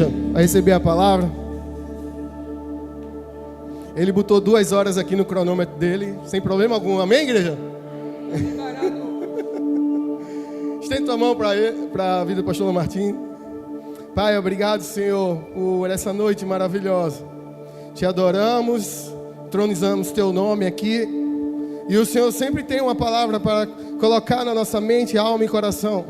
igreja, a receber a palavra. Ele botou 2 horas aqui no cronômetro dele, sem problema algum. Amém, igreja? Estende tua mão para a vida do pastor Martim. Pai, obrigado, Senhor, por essa noite maravilhosa. Te adoramos, tronizamos teu nome aqui. E o Senhor sempre tem uma palavra para colocar na nossa mente, alma e coração.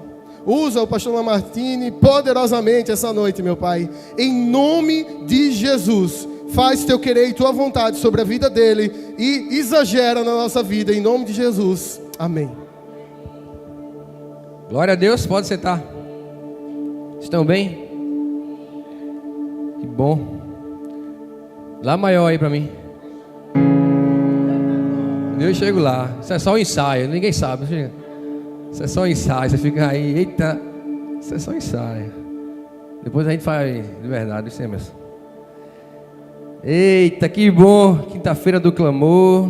Usa o pastor Lamartine poderosamente essa noite, meu Pai. Em nome de Jesus, faz teu querer e tua vontade sobre a vida dele e exagera na nossa vida, em nome de Jesus. Amém. Glória a Deus, pode sentar. Estão bem? Que bom. Lá maior aí pra mim. Eu chego lá. Isso é só um ensaio, ninguém sabe. Isso é só um ensaio. Você fica aí, eita. Isso é só um ensaio. Depois a gente faz de verdade, isso é mesmo. Eita, que bom. Quinta-feira do clamor.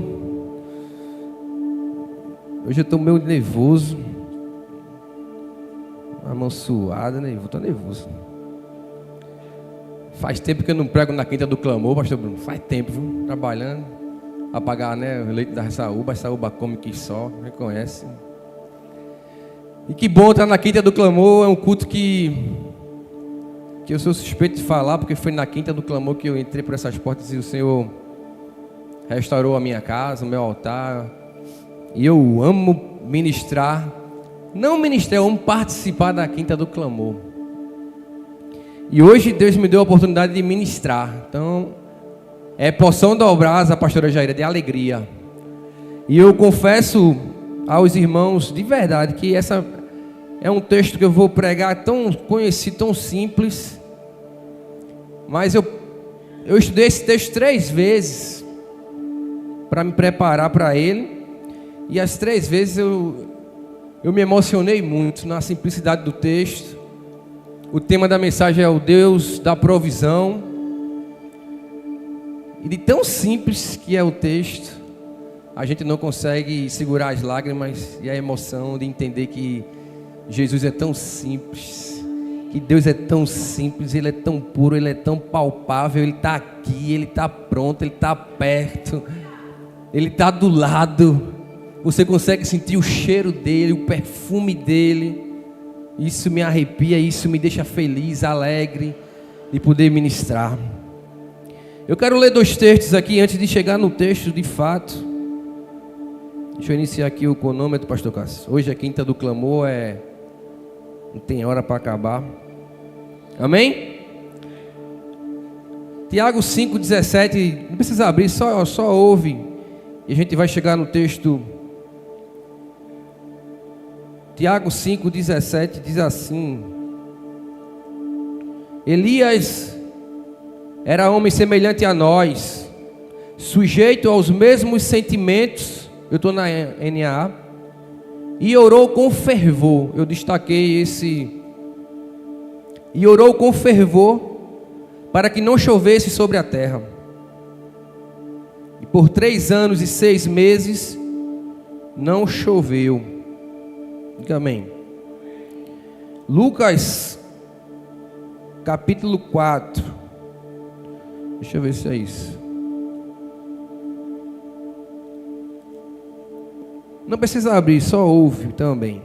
Hoje eu estou meio nervoso. A mão suada, nervoso. Estou nervoso. Faz tempo que eu não prego na quinta do clamor, pastor Bruno. Faz tempo, viu? Trabalhando. A pagar, né, o leite da Saúba. A Saúba come que só, reconhece. E que bom estar na quinta do clamor. É um culto que eu sou suspeito de falar, porque foi na quinta do clamor que eu entrei por essas portas e o Senhor restaurou a minha casa, o meu altar. E eu amo ministrar. Não ministrar, eu amo participar da quinta do clamor. E hoje Deus me deu a oportunidade de ministrar. Então, é porção dobrada, a pastora Jaira, de alegria. E eu confesso aos irmãos, de verdade, que essa é um texto que eu vou pregar tão conhecido, tão simples. Mas eu estudei esse texto 3 vezes para me preparar para ele. E as 3 vezes eu me emocionei muito na simplicidade do texto. O tema da mensagem é o Deus da provisão. E de tão simples que é o texto, a gente não consegue segurar as lágrimas e a emoção de entender que Jesus é tão simples, que Deus é tão simples, Ele é tão puro, Ele é tão palpável, Ele está aqui, Ele está pronto, Ele está perto, Ele está do lado. Você consegue sentir o cheiro dEle, o perfume dEle. Isso me arrepia, isso me deixa feliz, alegre de poder ministrar. Eu quero ler 2 textos aqui antes de chegar no texto de fato. Deixa eu iniciar aqui o cronômetro, pastor Cássio. Hoje é quinta do clamor, não tem hora para acabar. Amém? Tiago 5,17, não precisa abrir, só ouve. E a gente vai chegar no texto. Tiago 5,17 diz assim: Elias era homem semelhante a nós, sujeito aos mesmos sentimentos. Eu estou na NAA. E orou com fervor. Eu destaquei esse. E orou com fervor para que não chovesse sobre a terra. E por 3 anos e 6 meses não choveu. Diga amém. Lucas capítulo 4. Deixa eu ver se é isso. Não precisa abrir, só ouve também.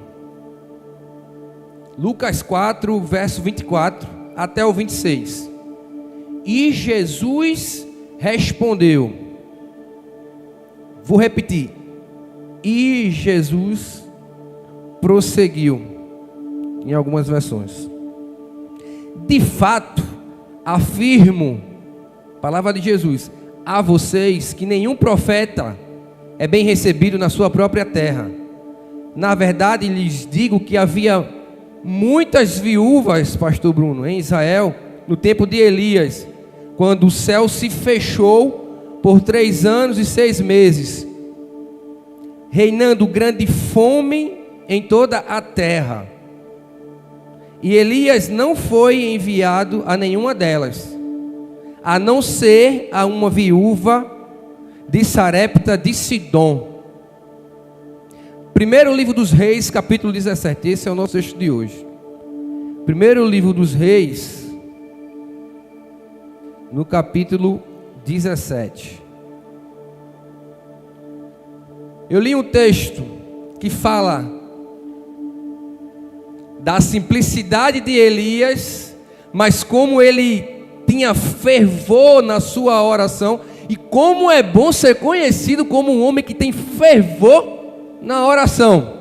Lucas 4, verso 24 até o 26. E Jesus respondeu. Vou repetir. E Jesus prosseguiu. Em algumas versões. De fato, afirmo, palavra de Jesus, a vocês que nenhum profeta é bem recebido na sua própria terra. Na verdade, lhes digo que havia muitas viúvas, pastor Bruno, em Israel, no tempo de Elias, quando o céu se fechou por 3 anos e 6 meses, reinando grande fome em toda a terra. E Elias não foi enviado a nenhuma delas, a não ser a uma viúva de Sarepta de Sidom. Primeiro livro dos Reis, capítulo 17. Esse é o nosso texto de hoje. Primeiro livro dos Reis, no capítulo 17. Eu li um texto que fala da simplicidade de Elias, mas como ele tinha fervor na sua oração, e como é bom ser conhecido como um homem que tem fervor na oração,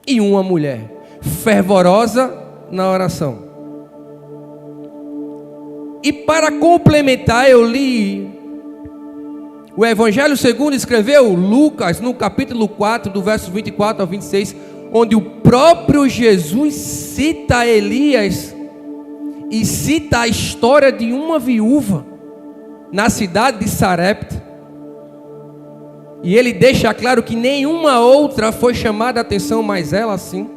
e uma mulher fervorosa na oração. E para complementar, eu li o Evangelho segundo escreveu Lucas, no capítulo 4, do verso 24 ao 26, onde o próprio Jesus cita Elias e cita a história de uma viúva na cidade de Sarepta. E ele deixa claro que nenhuma outra foi chamada a atenção, mas ela sim.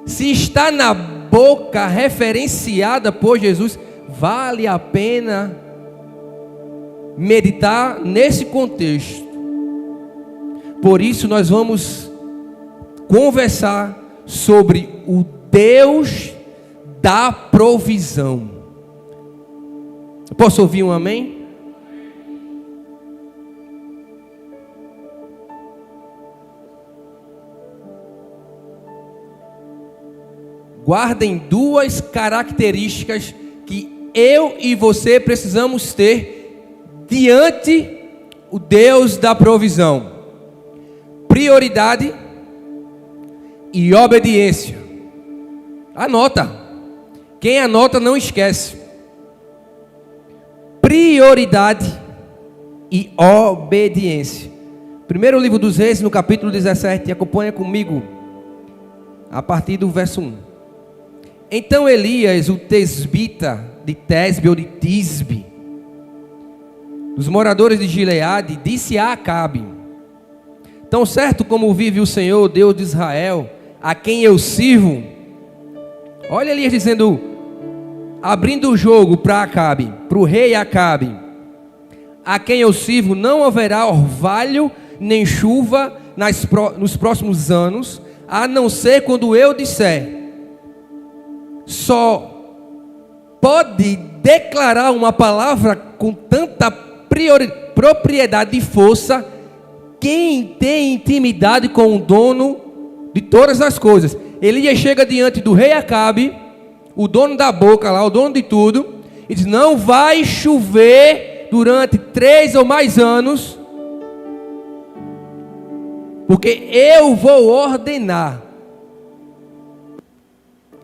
Se está na boca referenciada por Jesus, vale a pena meditar nesse contexto. Por isso nós vamos conversar sobre o Deus da provisão. Posso ouvir um amém? Guardem duas características que eu e você precisamos ter diante o Deus da provisão: prioridade e obediência. Anota. Quem anota não esquece. Prioridade e obediência. Primeiro livro dos Reis, no capítulo 17. Acompanha comigo a partir do verso 1. Então Elias, o tesbita de Tesbe ou de Tisbe, dos moradores de Gileade, disse a Acabe: tão certo como vive o Senhor, Deus de Israel, a quem eu sirvo. Olha Elias dizendo, abrindo o jogo para Acabe, para o rei Acabe: a quem eu sirvo, não haverá orvalho nem chuva nos próximos anos, a não ser quando eu disser. Só pode declarar uma palavra com tanta propriedade e força quem tem intimidade com o dono de todas as coisas. Elias chega diante do rei Acabe, o dono da boca lá, o dono de tudo, e diz: não vai chover durante 3 ou mais anos, porque eu vou ordenar.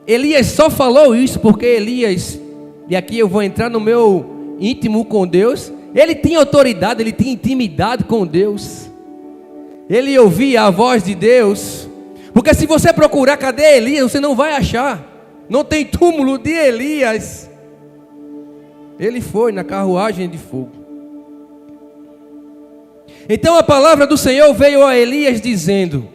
Elias só falou isso porque Elias, e aqui eu vou entrar no meu íntimo com Deus, ele tinha autoridade, ele tinha intimidade com Deus, ele ouvia a voz de Deus. Porque se você procurar cadê Elias, você não vai achar. Não tem túmulo de Elias. Ele foi na carruagem de fogo. Então a palavra do Senhor veio a Elias dizendo: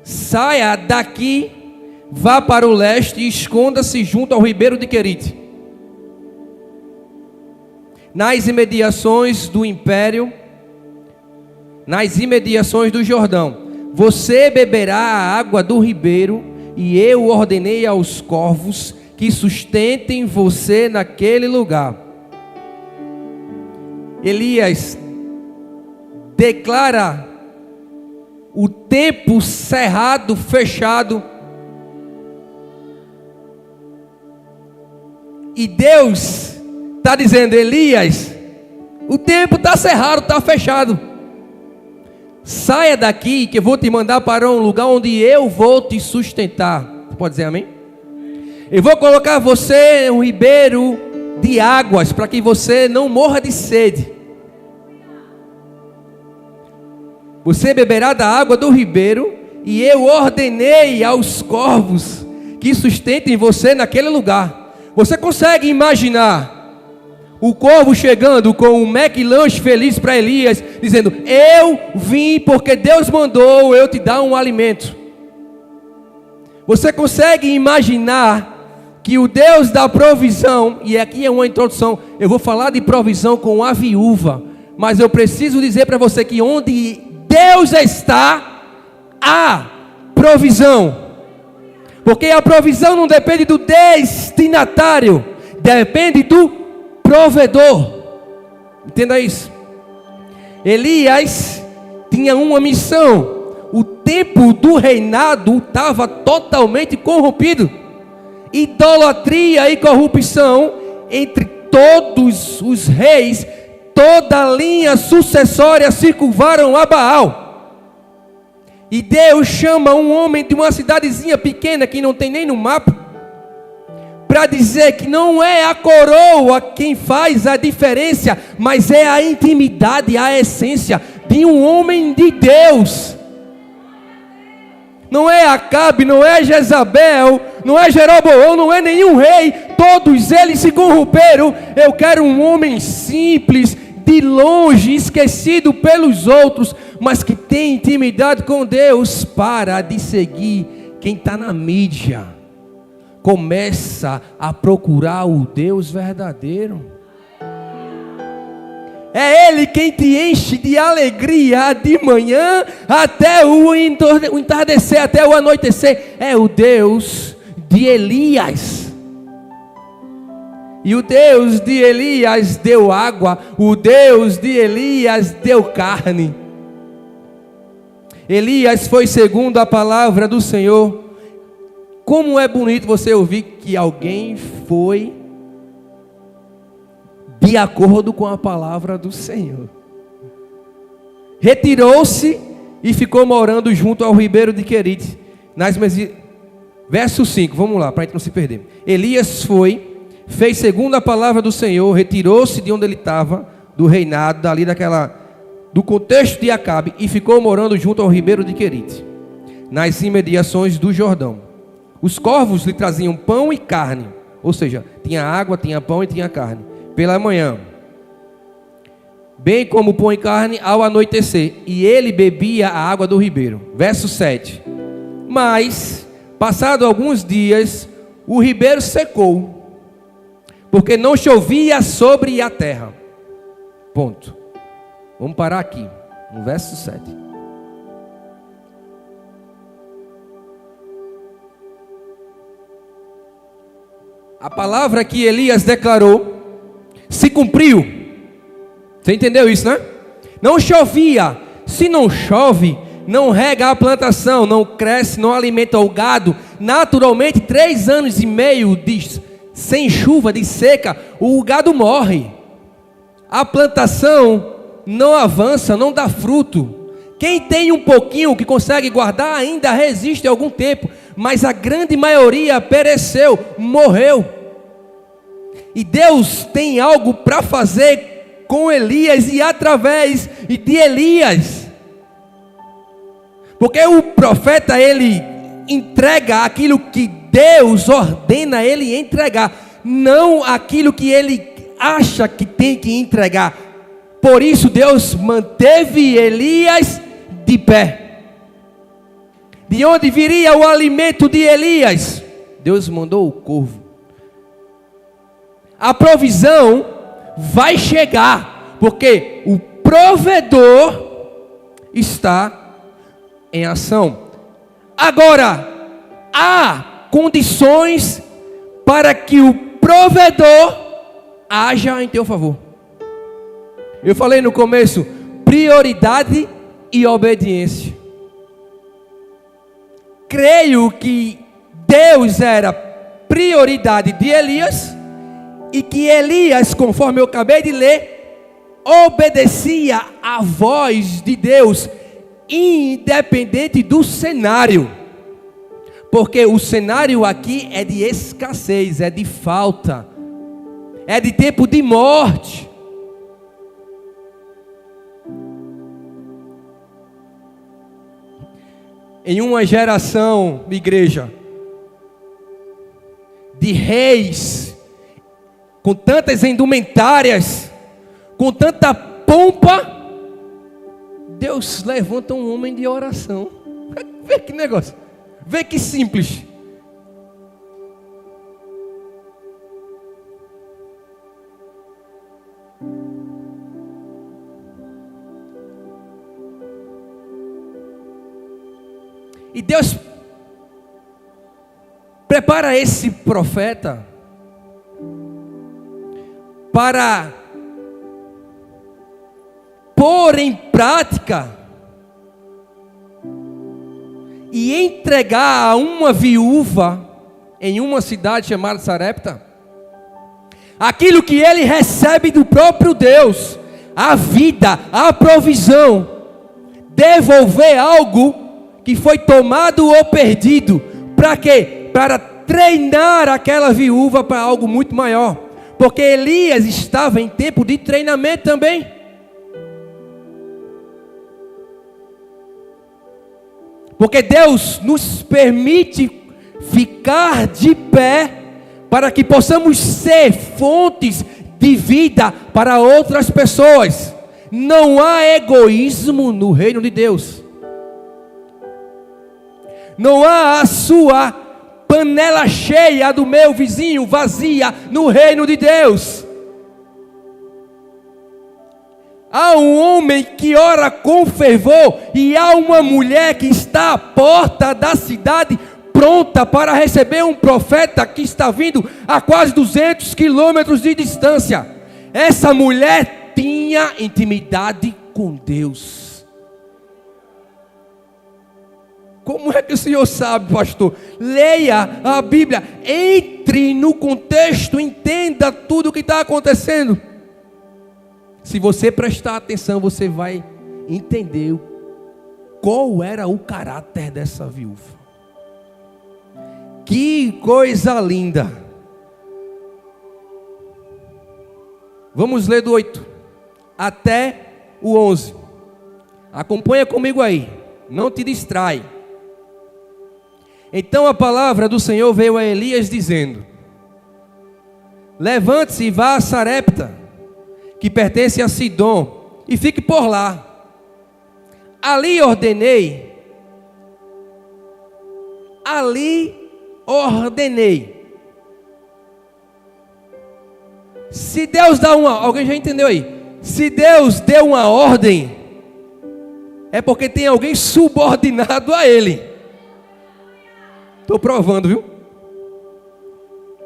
saia daqui, vá para o leste e esconda-se junto ao ribeiro de Querite, nas imediações do império, nas imediações do Jordão. Você beberá a água do ribeiro, e eu ordenei aos corvos que sustentem você naquele lugar. Elias declara o tempo cerrado, fechado, e Deus está dizendo: Elias, o tempo está cerrado, está fechado. Saia daqui que eu vou te mandar para um lugar onde eu vou te sustentar. Você pode dizer amém? Eu vou colocar você em um ribeiro de águas para que você não morra de sede. Você beberá da água do ribeiro, e eu ordenei aos corvos que sustentem você naquele lugar. Você consegue imaginar o corvo chegando com um McLanche feliz para Elias, dizendo: eu vim porque Deus mandou eu te dar um alimento. Você consegue imaginar que o Deus da provisão, e aqui é uma introdução, eu vou falar de provisão com a viúva, mas eu preciso dizer para você que onde Deus está, há provisão. Porque a provisão não depende do destino destinatário depende do provedor. Entenda isso. Elias tinha uma missão. O tempo do reinado estava totalmente corrompido. Idolatria e corrupção entre todos os reis, toda a linha sucessória se curvaram a Baal. E Deus chama um homem de uma cidadezinha pequena que não tem nem no mapa, para dizer que não é a coroa quem faz a diferença, mas é a intimidade, a essência de um homem de Deus. Não é Acabe, não é Jezabel, não é Jeroboão, não é nenhum rei. Todos eles se corromperam. Eu quero um homem simples, de longe, esquecido pelos outros, mas que tem intimidade com Deus. Para de seguir quem está na mídia. Começa a procurar o Deus verdadeiro. É Ele quem te enche de alegria de manhã até o entardecer, até o anoitecer. É o Deus de Elias. E o Deus de Elias deu água, o Deus de Elias deu carne. Elias foi segundo a palavra do Senhor. Como é bonito você ouvir que alguém foi de acordo com a palavra do Senhor. Retirou-se e ficou morando junto ao ribeiro de Querite. Verso 5, vamos lá, para a gente não se perder. Elias fez segundo a palavra do Senhor, retirou-se de onde ele estava, do reinado, do contexto de Acabe, e ficou morando junto ao ribeiro de Querite, nas imediações do Jordão. Os corvos lhe traziam pão e carne, ou seja, tinha água, tinha pão e tinha carne, pela manhã, bem como pão e carne ao anoitecer, e ele bebia a água do ribeiro. Verso 7. Mas, passado alguns dias, o ribeiro secou, porque não chovia sobre a terra. Ponto. Vamos parar aqui, no verso 7. A palavra que Elias declarou se cumpriu. Você entendeu isso, né? Não chovia. Se não chove, não rega a plantação, não cresce, não alimenta o gado. Naturalmente, 3 anos e meio sem chuva, de seca, o gado morre. A plantação não avança, não dá fruto. Quem tem um pouquinho que consegue guardar ainda resiste algum tempo, mas a grande maioria pereceu, morreu. E Deus tem algo para fazer com Elias e através de Elias. Porque o profeta, ele entrega aquilo que Deus ordena ele entregar, não aquilo que ele acha que tem que entregar. Por isso Deus manteve Elias de pé. De onde viria o alimento de Elias? Deus mandou o corvo. A provisão vai chegar, porque o provedor está em ação. Agora, há condições para que o provedor haja em teu favor. Eu falei no começo, prioridade e obediência. Creio que Deus era prioridade de Elias, e que Elias, conforme eu acabei de ler, obedecia à voz de Deus, independente do cenário. Porque o cenário aqui é de escassez, é de falta, é de tempo de morte. Em uma geração, igreja, de reis, com tantas indumentárias, com tanta pompa, Deus levanta um homem de oração. Vê que negócio, vê que simples. E Deus prepara esse profeta para pôr em prática e entregar a uma viúva em uma cidade chamada Sarepta aquilo que ele recebe do próprio Deus, a vida, a provisão, devolver algo que foi tomado ou perdido, para quê? Para treinar aquela viúva para algo muito maior, porque Elias estava em tempo de treinamento também. Porque Deus nos permite ficar de pé para que possamos ser fontes de vida para outras pessoas. Não há egoísmo no reino de Deus. Não há a sua panela cheia do meu vizinho vazia no reino de Deus. Há um homem que ora com fervor e há uma mulher que está à porta da cidade pronta para receber um profeta que está vindo a quase 200 quilômetros de distância. Essa mulher tinha intimidade com Deus. Como é que o senhor sabe, pastor? Leia a Bíblia, entre no contexto, entenda tudo o que está acontecendo. Se você prestar atenção, você vai entender qual era o caráter dessa viúva. Que coisa linda! Vamos ler do 8 até o 11. Acompanha comigo aí, não te distrai. Então a palavra do Senhor veio a Elias dizendo: levante-se e vá a Sarepta, que pertence a Sidom, e fique por lá. Ali ordenei. Se Deus dá alguém já entendeu aí? Se Deus deu uma ordem, é porque tem alguém subordinado a Ele. Estou provando, viu?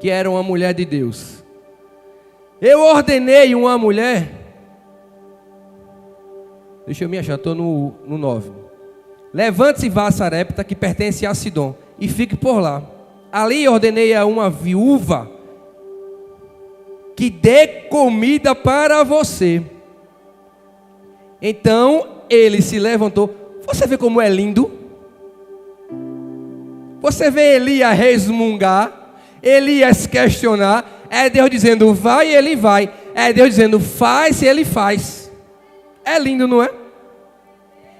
Que era uma mulher de Deus. Eu ordenei uma mulher. Deixa eu me achar, estou no 9. Levante-se e vá a Sarepta, que pertence a Sidom, e fique por lá. Ali ordenei a uma viúva que dê comida para você. Então ele se levantou. Você vê como é lindo? Você vê Elias resmungar, Elias questionar. É Deus dizendo vai, ele vai. É Deus dizendo faz, ele faz. É lindo, não é?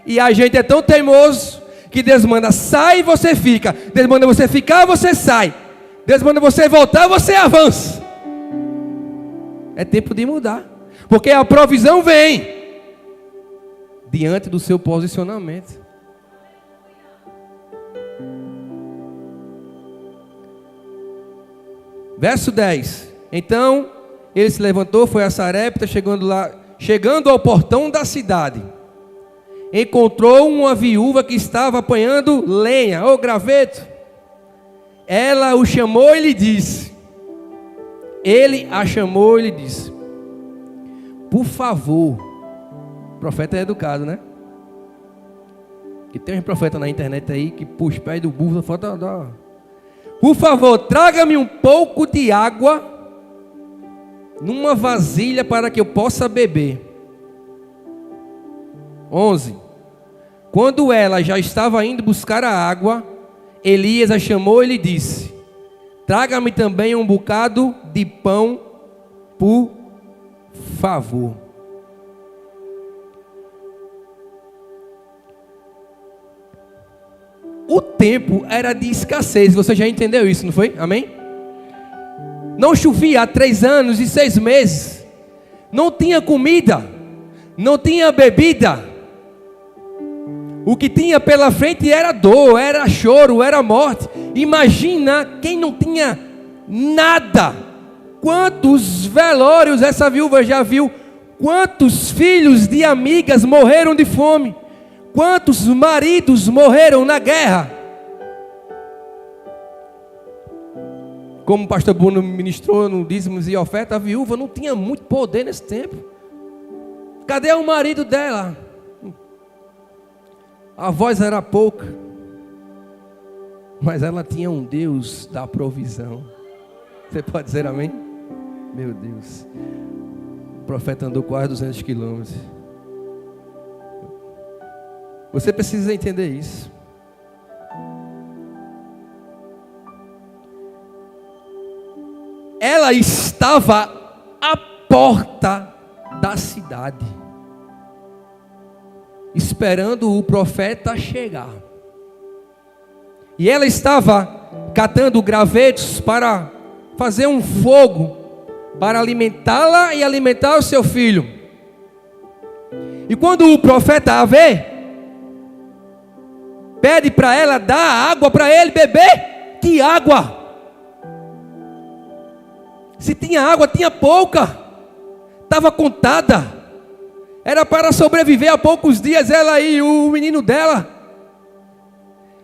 E a gente é tão teimoso que Deus manda sai, você fica. Deus manda você ficar, você sai. Deus manda você voltar, você avança. É tempo de mudar, porque a provisão vem diante do seu posicionamento. Verso 10. Então ele se levantou, foi a Sarepta, chegando ao portão da cidade, encontrou uma viúva que estava apanhando lenha ou graveto. Ela o chamou e lhe disse: ele a chamou e lhe disse: por favor, o profeta é educado, né? Que tem uns profetas na internet aí que puxa o pé do burro, falta dar. Por favor, traga-me um pouco de água numa vasilha para que eu possa beber. 11. Quando ela já estava indo buscar a água, Elias a chamou e lhe disse: traga-me também um bocado de pão, por favor. O tempo era de escassez, você já entendeu isso, não foi? Amém? Não chovia há 3 anos e 6 meses. Não tinha comida, não tinha bebida. O que tinha pela frente era dor, era choro, era morte. Imagina quem não tinha nada. Quantos velórios essa viúva já viu? Quantos filhos de amigas morreram de fome? Quantos maridos morreram na guerra? como o pastor Bruno ministrou no dízimos e oferta, a viúva não tinha muito poder nesse tempo. Cadê o marido dela? A voz era pouca, mas ela tinha um Deus da provisão. Você pode dizer amém? Meu Deus. O profeta andou quase 200 quilômetros. Você precisa entender isso. Ela estava à porta da cidade, esperando o profeta chegar. E ela estava catando gravetos para fazer um fogo, para alimentá-la e alimentar o seu filho. E quando o profeta a vê, pede para ela dar água para ele beber. Que água? Se tinha água, tinha pouca. Estava contada. Era para sobreviver a poucos dias, ela e o menino dela.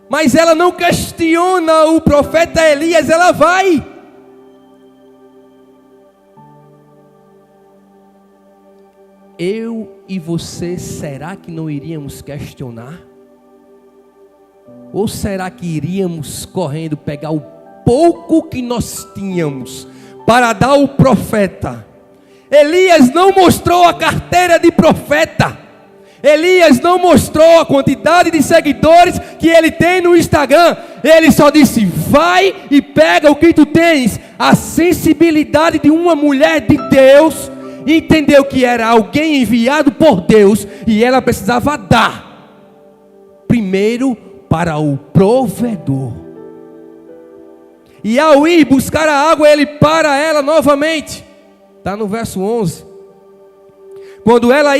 Mas ela não questiona o profeta Elias, ela vai. Eu e você, será que não iríamos questionar? Ou será que iríamos correndo pegar o pouco que nós tínhamos para dar ao profeta? Elias não mostrou a carteira de profeta. Elias não mostrou a quantidade de seguidores que ele tem no Instagram. Ele só disse: vai e pega o que tu tens. A sensibilidade de uma mulher de Deus entendeu que era alguém enviado por Deus e ela precisava dar primeiro para o provedor. E ao ir buscar a água, ele para ela novamente. Está no verso 11. Quando ela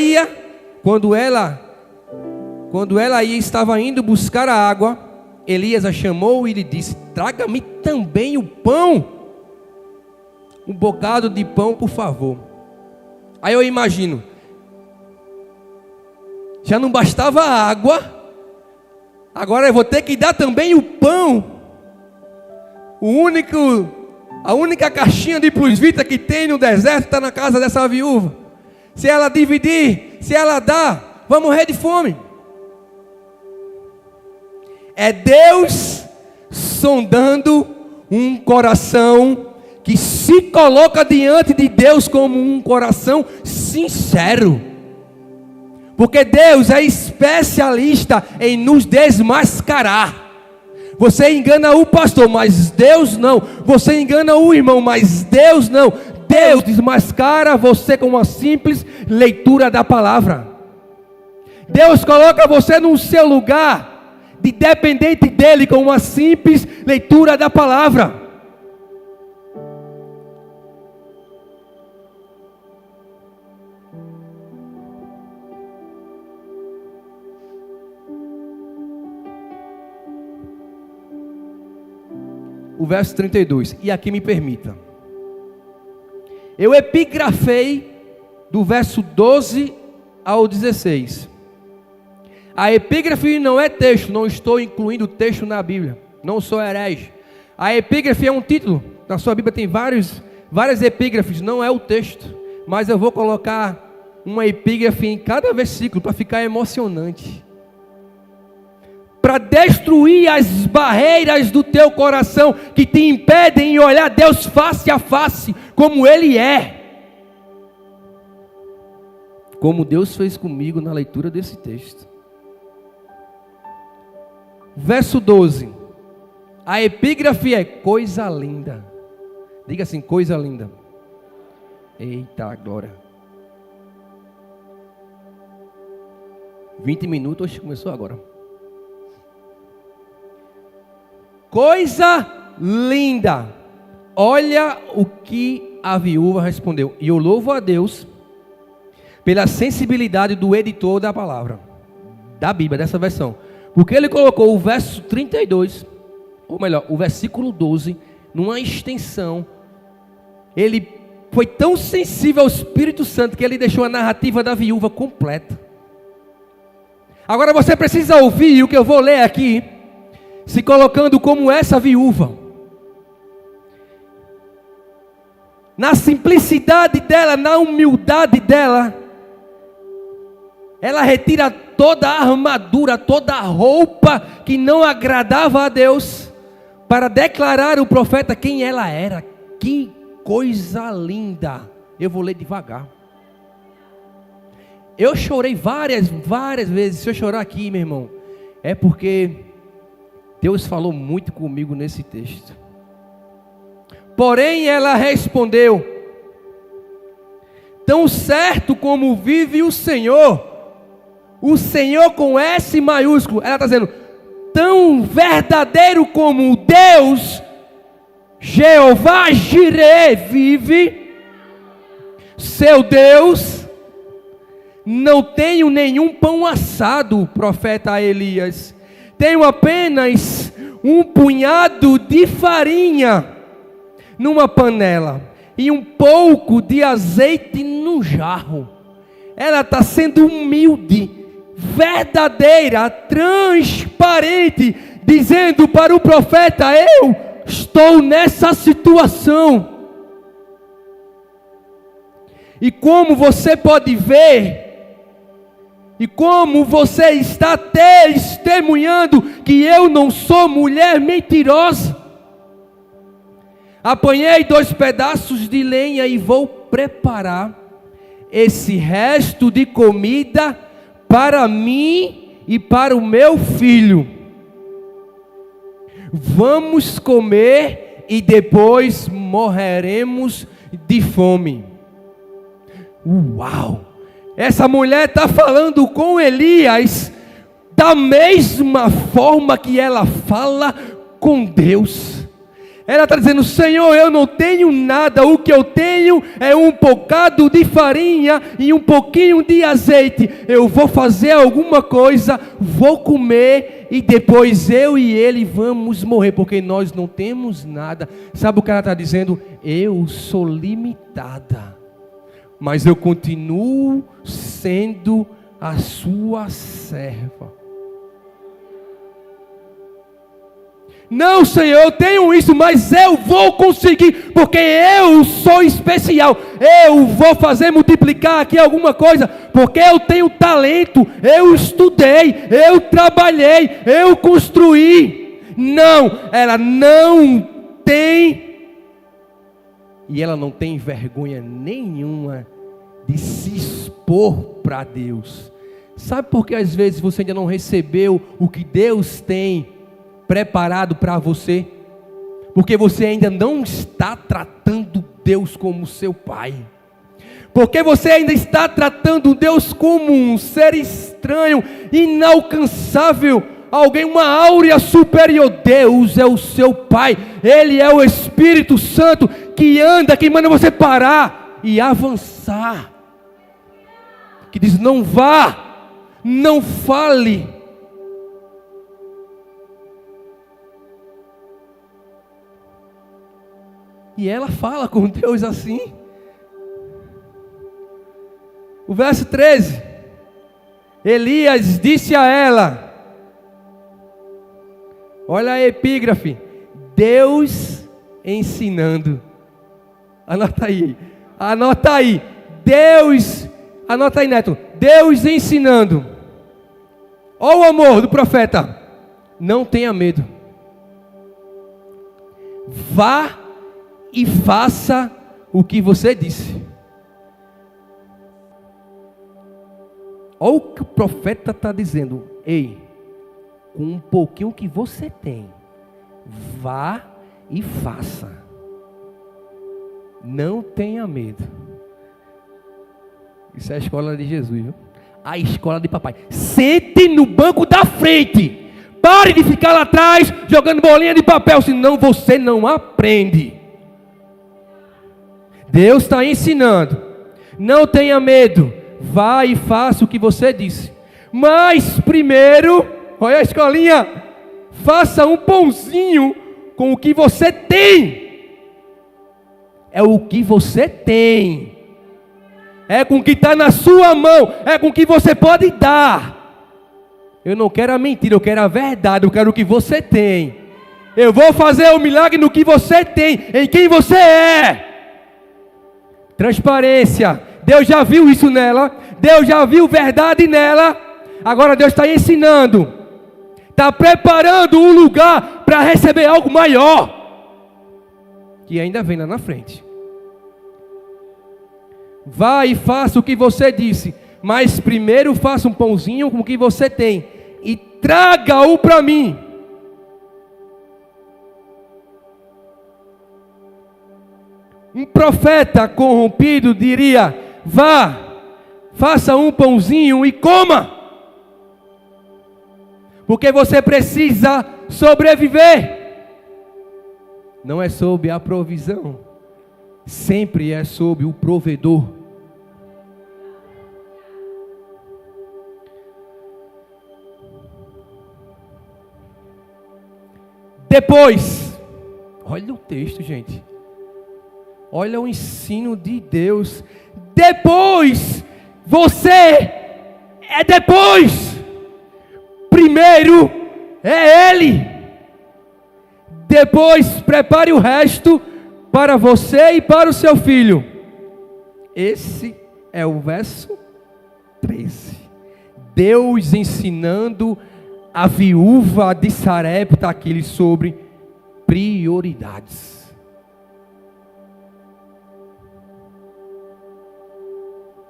estava indo buscar a água, Elias a chamou e lhe disse: traga-me também o pão. Um bocado de pão, por favor. Aí eu imagino, já não bastava a água, agora eu vou ter que dar também o pão. A única caixinha de plus-vita que tem no deserto está na casa dessa viúva. Se ela dividir, se ela dar, vamos morrer de fome. É Deus sondando um coração que se coloca diante de Deus como um coração sincero. Porque Deus é especialista em nos desmascarar. Você engana o pastor, mas Deus não. Você engana o irmão, mas Deus não. Deus desmascara você com uma simples leitura da palavra. Deus coloca você no seu lugar de dependente dele com uma simples leitura da palavra. O verso 32, e aqui me permita, eu epigrafei do verso 12 ao 16. A epígrafe não é texto, não estou incluindo texto na Bíblia, não sou herege. A epígrafe é um título, na sua Bíblia tem várias epígrafes, não é o texto, mas eu vou colocar uma epígrafe em cada versículo para ficar emocionante. Para destruir as barreiras do teu coração que te impedem de olhar Deus face a face, como Ele é. Como Deus fez comigo na leitura desse texto. Verso 12. A epígrafe é coisa linda. Diga assim, coisa linda. Eita glória. 20 minutos, hoje começou agora. Coisa linda. Olha o que a viúva respondeu. E eu louvo a Deus pela sensibilidade do editor da palavra, da Bíblia, dessa versão. Porque ele colocou o verso 32, ou melhor, o versículo 12, numa extensão. Ele foi tão sensível ao Espírito Santo que ele deixou a narrativa da viúva completa. Agora você precisa ouvir o que eu vou ler aqui, se colocando como essa viúva. na simplicidade dela, na humildade dela, ela retira toda a armadura, toda a roupa que não agradava a Deus, para declarar ao profeta quem ela era. Que coisa linda! Eu vou ler devagar. Eu chorei várias vezes. Se eu chorar aqui, meu irmão, é porque Deus falou muito comigo nesse texto. Porém ela respondeu: tão certo como vive o Senhor com S maiúsculo, ela está dizendo, tão verdadeiro como Deus, Jeová Jireh vive, seu Deus, não tenho nenhum pão assado, profeta Elias, tenho apenas um punhado de farinha numa panela e um pouco de azeite num jarro. Ela está sendo humilde, verdadeira, transparente, dizendo para o profeta: eu estou nessa situação. E como você pode ver, e como você está testemunhando que eu não sou mulher mentirosa, apanhei 2 pedaços de lenha e vou preparar esse resto de comida para mim e para o meu filho. Vamos comer e depois morreremos de fome. Uau! Essa mulher está falando com Elias da mesma forma que ela fala com Deus. Ela está dizendo: Senhor, eu não tenho nada, o que eu tenho é um bocado de farinha e um pouquinho de azeite. Eu vou fazer alguma coisa, vou comer e depois eu e ele vamos morrer, porque nós não temos nada. Sabe o que ela está dizendo? Eu sou limitada, mas eu continuo sendo a sua serva. Não, Senhor, eu tenho isso, mas eu vou conseguir, porque eu sou especial. Eu vou fazer multiplicar aqui alguma coisa, porque eu tenho talento, eu estudei, eu trabalhei, eu construí. Não, ela não tem, e ela não tem vergonha nenhuma de se expor para Deus. Sabe por que às vezes você ainda não recebeu o que Deus tem preparado para você? Porque você ainda não está tratando Deus como seu pai, porque você ainda está tratando Deus como um ser estranho, inalcançável, alguém, uma áurea superior. Deus é o seu pai, Ele é o Espírito Santo que anda, que manda você parar e avançar, que diz: não vá, não fale. E ela fala com Deus assim. O verso 13: Elias disse a ela, olha a epígrafe, Deus ensinando. Anota aí, Deus, anota aí, Neto, Deus ensinando. Olha o amor do profeta: não tenha medo, vá e faça o que você disse. Olha o que o profeta está dizendo: ei, com um pouquinho que você tem, vá e faça, não tenha medo. Isso é a escola de Jesus, viu? A escola de papai. Sente no banco da frente, pare de ficar lá atrás jogando bolinha de papel, senão você não aprende. Deus está ensinando: não tenha medo, vá e faça o que você disse. Mas primeiro, olha a escolinha, faça um pãozinho com o que você tem. É o que você tem, é com o que está na sua mão, é com o que você pode dar. Eu não quero a mentira, eu quero a verdade, eu quero o que você tem. Eu vou fazer o milagre no que você tem, em quem você é. Transparência. Deus já viu isso nela. Deus já viu verdade nela. Agora Deus está ensinando. Está preparando um lugar para receber algo maior. Que ainda vem lá na frente. Vá e faça o que você disse. Mas primeiro faça um pãozinho com o que você tem. E traga-o para mim. Um profeta corrompido diria: vá, faça um pãozinho e coma. Porque você precisa sobreviver. Não é sobre a provisão, sempre é sobre o provedor. Depois, olha o texto, gente. Olha o ensino de Deus. Depois, você é depois. Primeiro é Ele. Depois, prepare o resto para você e para o seu filho. Esse é o verso 13. Deus ensinando a viúva de Sarepta aquele sobre prioridades.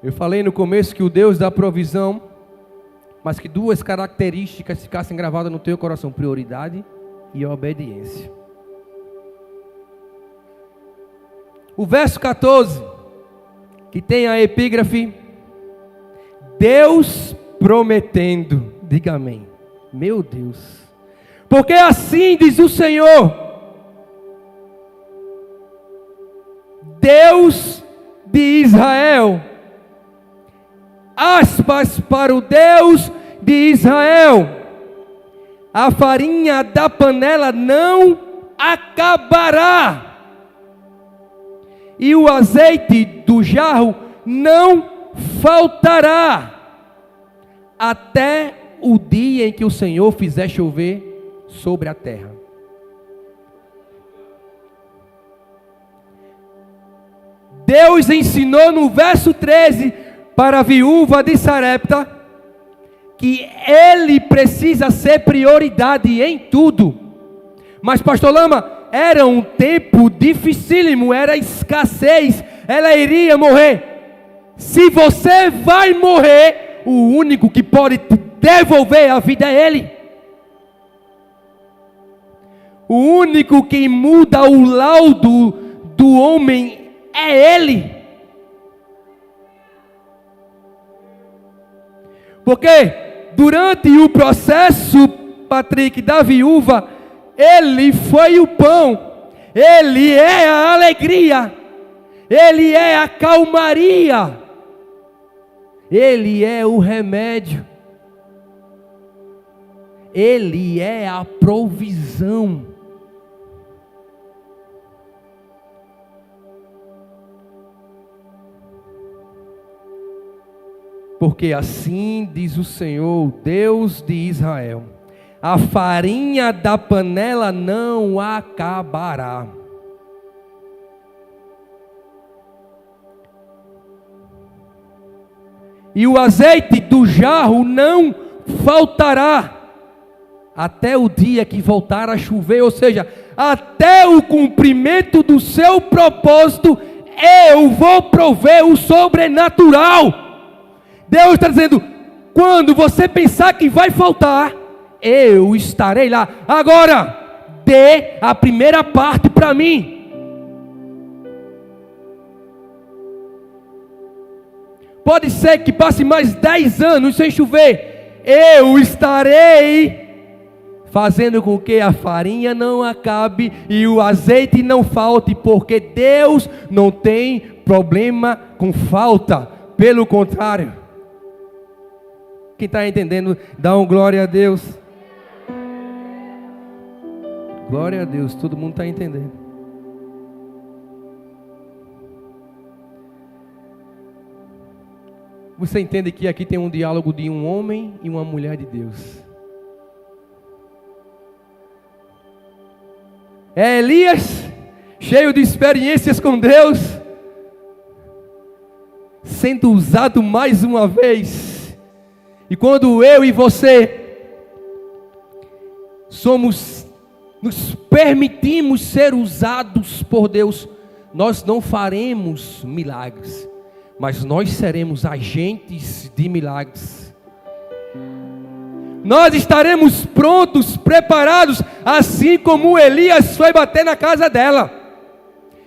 Eu falei no começo que o Deus da provisão, mas que duas características ficassem gravadas no teu coração: prioridade e obediência. O verso 14, que tem a epígrafe: Deus prometendo. Diga amém. Meu Deus. Porque assim diz o Senhor, Deus de Israel. Aspas para o Deus de Israel: a farinha da panela não acabará, e o azeite do jarro não faltará, até o dia em que o Senhor fizer chover sobre a terra. Deus ensinou no verso 13 para a viúva de Sarepta que Ele precisa ser prioridade em tudo. Mas pastor Lama, era um tempo dificílimo, era escassez, ela iria morrer. Se você vai morrer, o único que pode te devolver a vida é Ele. O único que muda o laudo do homem é Ele. Porque durante o processo, Patrick, da viúva, Ele foi o pão, Ele é a alegria, Ele é a calmaria, Ele é o remédio, Ele é a provisão. Porque assim diz o Senhor, Deus de Israel: a farinha da panela não acabará, e o azeite do jarro não faltará, até o dia que voltar a chover, ou seja, até o cumprimento do seu propósito, eu vou prover o sobrenatural. Deus está dizendo: quando você pensar que vai faltar, eu estarei lá. Agora, dê a primeira parte para mim. Pode ser que passe mais 10 anos sem chover, eu estarei fazendo com que a farinha não acabe e o azeite não falte, porque Deus não tem problema com falta, pelo contrário. Quem está entendendo, dá um glória a Deus. Glória a Deus, todo mundo está entendendo. Você entende que aqui tem um diálogo de um homem e uma mulher de Deus. É Elias, cheio de experiências com Deus, sendo usado mais uma vez. E quando eu e você nos permitimos ser usados por Deus, nós não faremos milagres, mas nós seremos agentes de milagres. Nós estaremos prontos, preparados, assim como Elias foi bater na casa dela.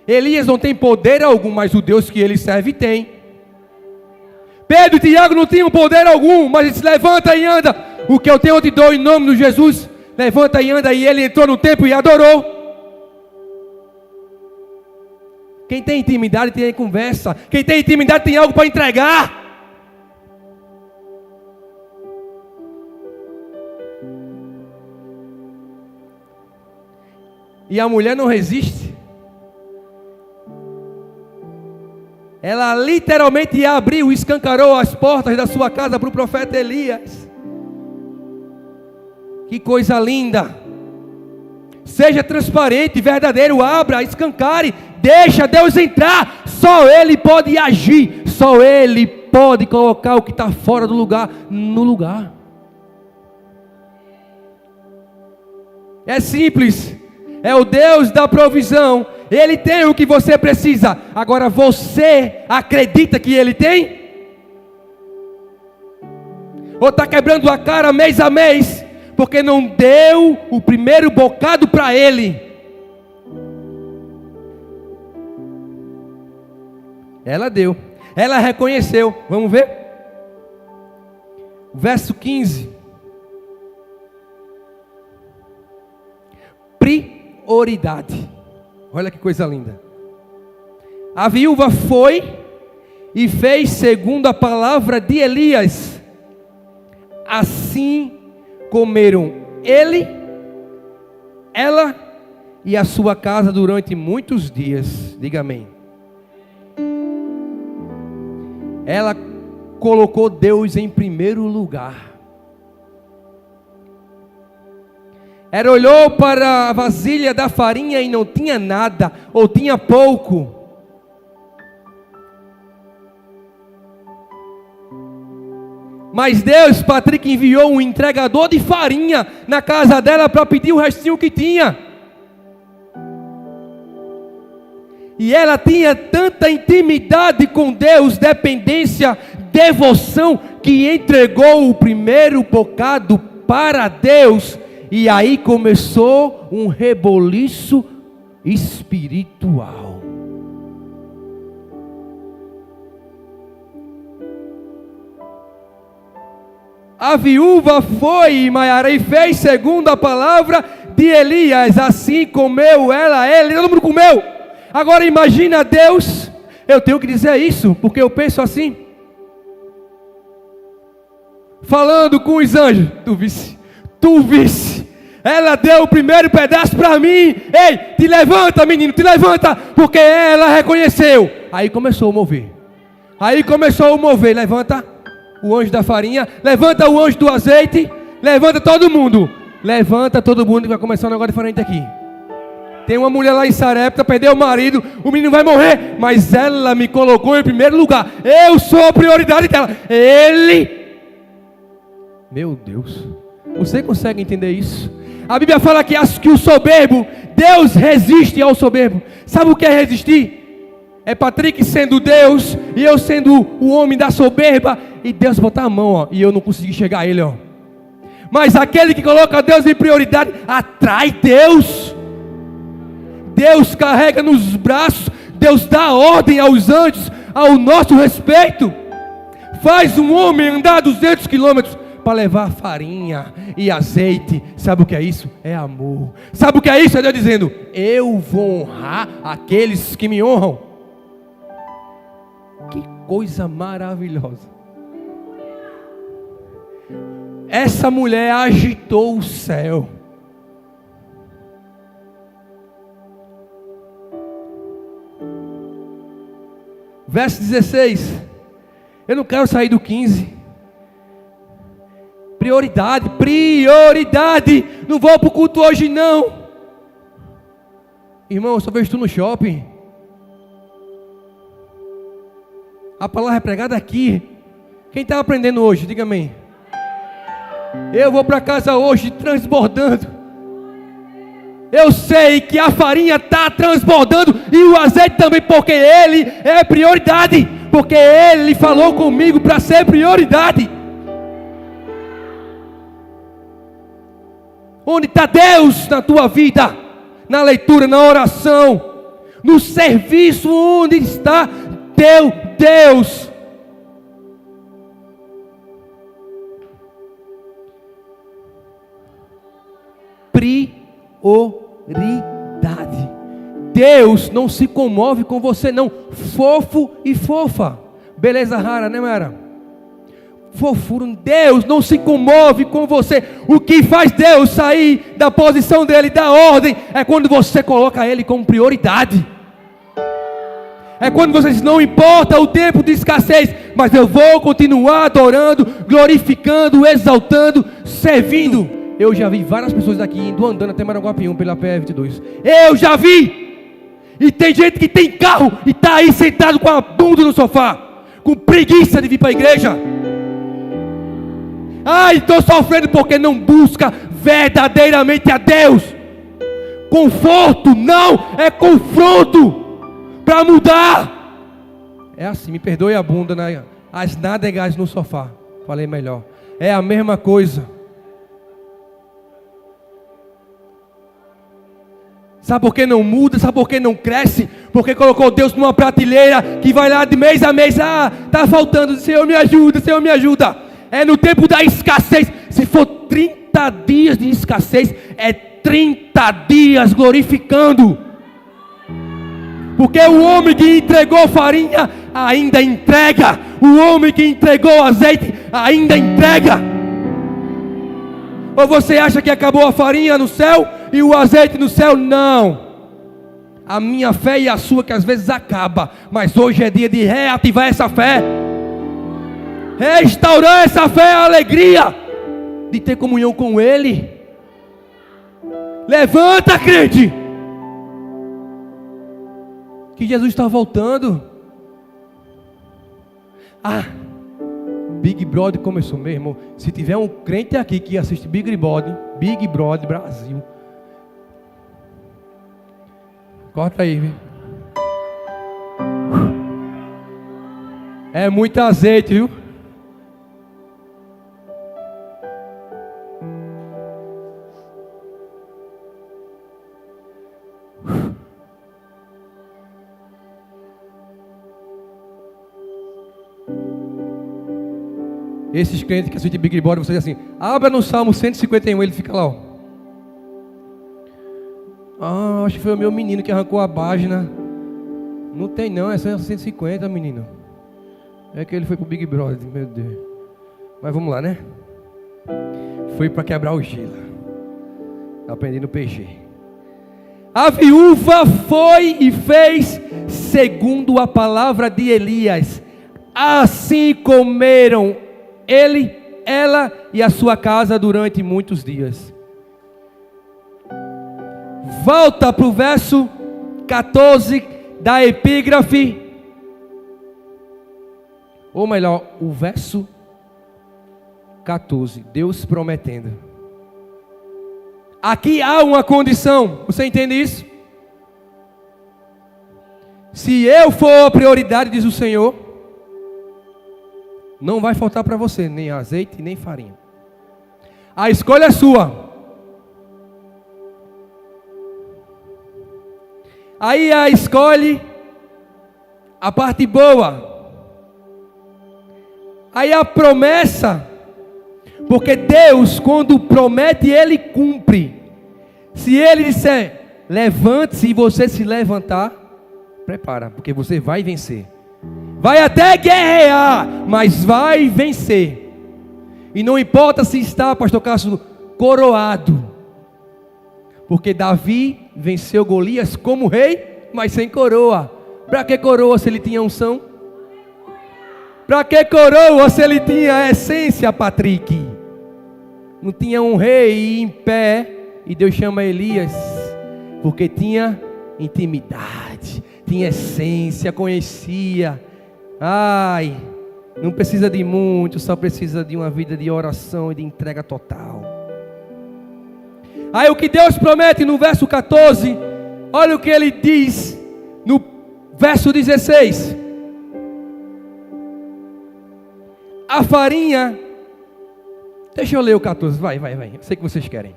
Elias não tem poder algum, mas o Deus que ele serve tem. Pedro e Tiago não tinham poder algum, mas ele se levanta e anda. O que eu tenho eu te dou em nome de Jesus. Levanta e anda. E ele entrou no templo e adorou. Quem tem intimidade tem conversa. Quem tem intimidade tem algo para entregar. E a mulher não resiste. Ela literalmente abriu, escancarou as portas da sua casa para o profeta Elias. Que coisa linda. Seja transparente, verdadeiro, abra, escancare, deixa Deus entrar. Só Ele pode agir, só Ele pode colocar o que está fora do lugar, no lugar. É simples, é o Deus da provisão. Ele tem o que você precisa. Agora você acredita que Ele tem? Ou está quebrando a cara mês a mês, porque não deu o primeiro bocado para Ele? Ela deu, ela reconheceu. Vamos ver? Verso 15. Prioridade. Olha que coisa linda. A viúva foi e fez segundo a palavra de Elias. Assim comeram ele, ela e a sua casa durante muitos dias. Diga amém. Ela colocou Deus em primeiro lugar. Ela olhou para a vasilha da farinha e não tinha nada, ou tinha pouco. Mas Deus, Patrick, enviou um entregador de farinha na casa dela para pedir o restinho que tinha. E ela tinha tanta intimidade com Deus, dependência, devoção, que entregou o primeiro bocado para Deus. E aí começou um reboliço espiritual. A viúva foi, Maiara, e fez segundo a palavra de Elias. Assim comeu ela, ele, todo mundo comeu. Agora imagina Deus, eu tenho que dizer isso, porque eu penso assim. Falando com os anjos, tu visse, ela deu o primeiro pedaço para mim. Ei, te levanta, menino, te levanta, porque ela reconheceu. Aí começou a mover. Levanta o anjo da farinha, levanta o anjo do azeite, levanta todo mundo que vai começar um negócio diferente aqui. Tem uma mulher lá em Sarepta, perdeu o marido, o menino vai morrer, mas ela me colocou em primeiro lugar. Eu sou a prioridade dela. Meu Deus, você consegue entender isso? A Bíblia fala que o soberbo, Deus resiste ao soberbo. Sabe o que é resistir? É Patrick sendo Deus e eu sendo o homem da soberba, e Deus botar a mão, ó, e eu não consegui chegar a Ele, ó. Mas aquele que coloca Deus em prioridade atrai Deus. Deus carrega nos braços, Deus dá ordem aos anjos ao nosso respeito. Faz um homem andar 200 quilômetros para levar farinha e azeite. Sabe o que é isso? É amor. Sabe o que é isso? É Deus dizendo: eu vou honrar aqueles que me honram. Que coisa maravilhosa. Essa mulher agitou o céu. Verso 16. Eu não quero sair do 15. Prioridade. Não vou para o culto hoje não. Irmão, eu só vejo tu no shopping. A palavra é pregada aqui. Quem está aprendendo hoje, diga amém. Eu vou para casa hoje transbordando. Eu sei que a farinha está transbordando e o azeite também, porque ele é prioridade. Porque ele falou comigo para ser prioridade. Onde está Deus na tua vida? Na leitura, na oração, no serviço, onde está teu Deus? Prioridade. Deus não se comove com você não, fofo e fofa, beleza rara, né Mara? Fofura, Deus não se comove com você. O que faz Deus sair da posição dele, da ordem, é quando você coloca ele como prioridade. É quando você diz, não importa o tempo de escassez, mas eu vou continuar adorando, glorificando, exaltando, servindo. Eu já vi várias pessoas daqui indo andando até Maranguapium pela PE22. Eu já vi. E tem gente que tem carro e está aí sentado com a bunda no sofá, com preguiça de vir para a igreja. Ai, estou sofrendo porque não busca verdadeiramente a Deus. Conforto não, é confronto para mudar. É assim, me perdoe a bunda, né? As nádegas no sofá. Falei melhor. É a mesma coisa. Sabe por que não muda? Sabe por que não cresce? Porque colocou Deus numa prateleira que vai lá de mês a mês. Ah, está faltando, Senhor me ajuda, Senhor me ajuda. É no tempo da escassez. Se for 30 dias de escassez, é 30 dias glorificando. Porque o homem que entregou farinha, ainda entrega. O homem que entregou azeite, ainda entrega. Ou você acha que acabou a farinha no céu e o azeite no céu? Não. A minha fé e a sua que às vezes acaba, mas hoje é dia de reativar essa fé, restaurar essa fé, a alegria de ter comunhão com Ele. Levanta, crente, que Jesus está voltando. Big Brother começou, meu irmão. Se tiver um crente aqui que assiste Big Brother Brasil, corta aí, viu? É muito azeite, viu? Esses crentes que assistem Big Brother, você diz assim, abra no Salmo 151, ele fica lá, ó. Acho que foi o meu menino que arrancou a página. Não tem não, é só 150, menino. É que ele foi pro Big Brother, meu Deus. Mas vamos lá, né? Foi para quebrar o gelo. Aprendi no PG. A viúva foi e fez segundo a palavra de Elias. Assim comeram ela e a sua casa durante muitos dias. Volta para o verso 14 da epígrafe. Ou melhor, o verso 14. Deus prometendo. Aqui há uma condição. Você entende isso? Se eu for a prioridade, diz o Senhor, não vai faltar para você nem azeite, nem farinha. A escolha é sua. Aí escolhe a parte boa. Aí a promessa. Porque Deus, quando promete, Ele cumpre. Se Ele disser, levante-se, e você se levantar, prepara, porque você vai vencer. Vai até guerrear, mas vai vencer. E não importa se está, pastor Cássio, coroado. Porque Davi venceu Golias como rei, mas sem coroa. Para que coroa se ele tinha unção? Para que coroa se ele tinha a essência, Patrick? Não tinha um rei em pé, e Deus chama Elias, porque tinha intimidade, tinha essência, conhecia. Ai, não precisa de muito, só precisa de uma vida de oração e de entrega total. Aí o que Deus promete no verso 14, olha o que Ele diz no verso 16. A farinha, deixa eu ler o 14, vai, eu sei que vocês querem.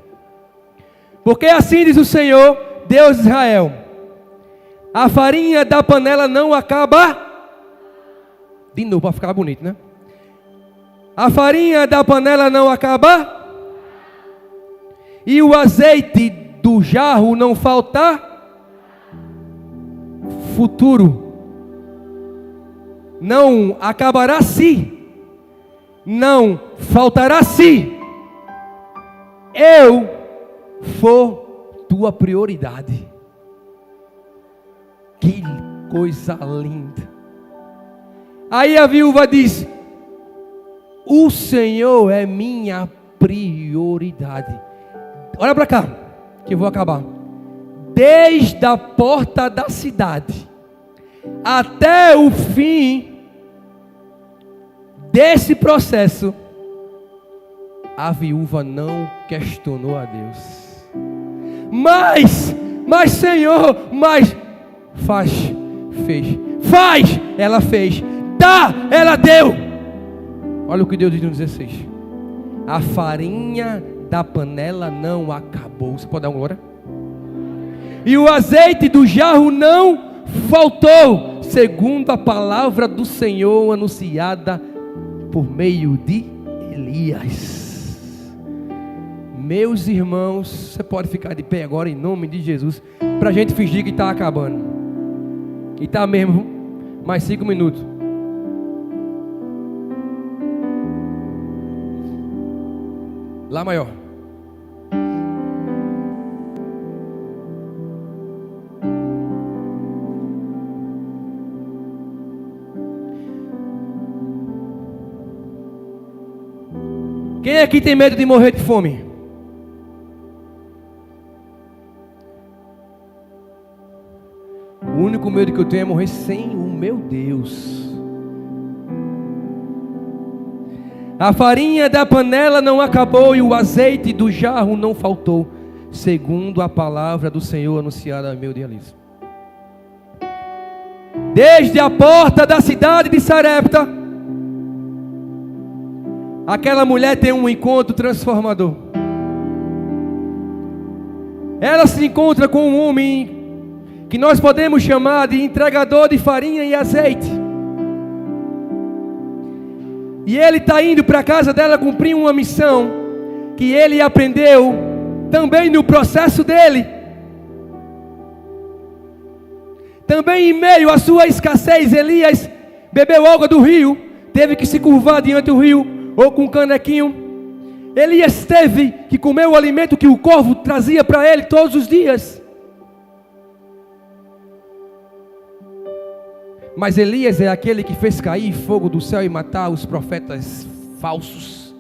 Porque assim diz o Senhor, Deus de Israel: a farinha da panela não acaba. De novo, para ficar bonito, né? A farinha da panela não acaba, e o azeite do jarro não falta. Futuro não acabará se, não faltará se eu for tua prioridade. Que coisa linda. Aí a viúva diz: o Senhor é minha prioridade. Olha para cá, que eu vou acabar. Desde a porta da cidade até o fim desse processo, a viúva não questionou a Deus. Mas Senhor, faz, ela fez, dá, ela deu. Olha o que Deus diz no 16: a farinha da panela não acabou. Você pode dar uma glória? E o azeite do jarro não faltou, segundo a palavra do Senhor anunciada por meio de Elias. Meus irmãos, você pode ficar de pé agora em nome de Jesus, para a gente fingir que está acabando. E está mesmo, mais 5 minutos. Lá maior. Quem aqui tem medo de morrer de fome? O único medo que eu tenho é morrer sem o meu Deus. A farinha da panela não acabou e o azeite do jarro não faltou, segundo a palavra do Senhor anunciada a meu Elias. Desde a porta da cidade de Sarepta, aquela mulher tem um encontro transformador. Ela se encontra com um homem que nós podemos chamar de entregador de farinha e azeite. E ele está indo para a casa dela cumprir uma missão que ele aprendeu também no processo dele. Também em meio à sua escassez, Elias bebeu água do rio, teve que se curvar diante do rio, ou com um canequinho. Elias teve que comer o alimento que o corvo trazia para ele todos os dias. Mas Elias é aquele que fez cair fogo do céu e matar os profetas falsos.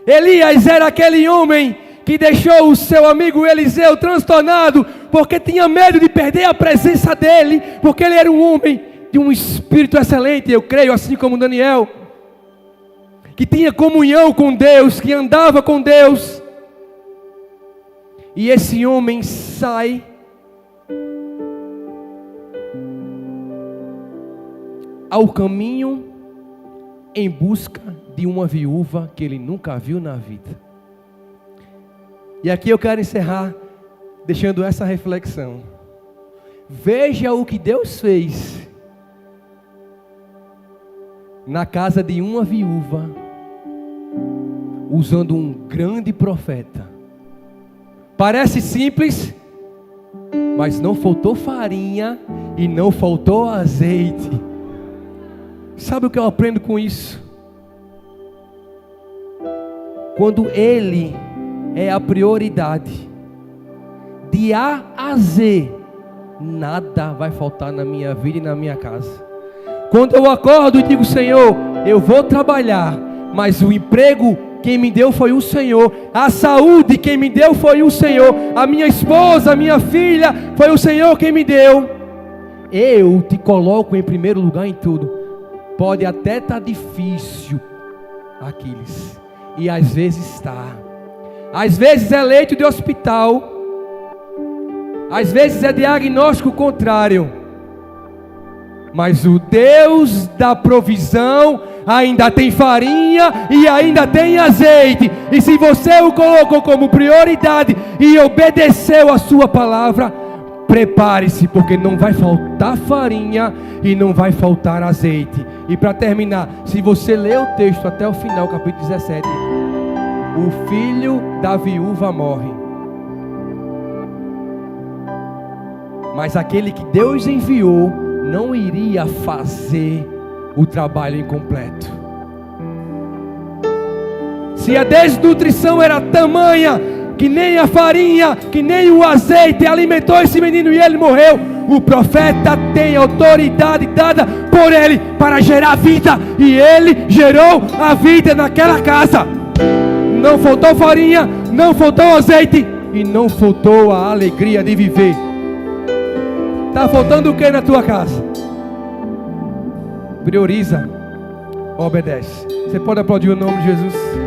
Elias era aquele homem que deixou o seu amigo Eliseu transtornado, porque tinha medo de perder a presença dele, porque ele era um homem de um espírito excelente, eu creio, assim como Daniel, que tinha comunhão com Deus, que andava com Deus. E esse homem sai ao caminho em busca de uma viúva que ele nunca viu na vida. E aqui eu quero encerrar deixando essa reflexão. Veja o que Deus fez na casa de uma viúva, usando um grande profeta. Parece simples, mas não faltou farinha e não faltou azeite. Sabe o que eu aprendo com isso? Quando Ele é a prioridade, de A a Z, nada vai faltar na minha vida e na minha casa. Quando eu acordo e digo: Senhor, eu vou trabalhar, mas o emprego quem me deu foi o Senhor, a saúde quem me deu foi o Senhor, a minha esposa, a minha filha, foi o Senhor quem me deu. eu te coloco em primeiro lugar em tudo. Pode até estar difícil, Aquiles, e às vezes está. Às vezes é leito de hospital, às vezes é diagnóstico contrário, mas o Deus da provisão ainda tem farinha e ainda tem azeite. E se você o colocou como prioridade e obedeceu a sua palavra, prepare-se, porque não vai faltar farinha e não vai faltar azeite. E para terminar, se você ler o texto até o final, capítulo 17, o filho da viúva morre, mas aquele que Deus enviou não iria fazer o trabalho incompleto. Se a desnutrição era tamanha que nem a farinha, que nem o azeite alimentou esse menino e ele morreu, o profeta tem autoridade dada por ele para gerar vida, e ele gerou a vida naquela casa. Não faltou farinha, não faltou azeite e não faltou a alegria de viver. Está faltando o que na tua casa? Prioriza, obedece. Você pode aplaudir o nome de Jesus?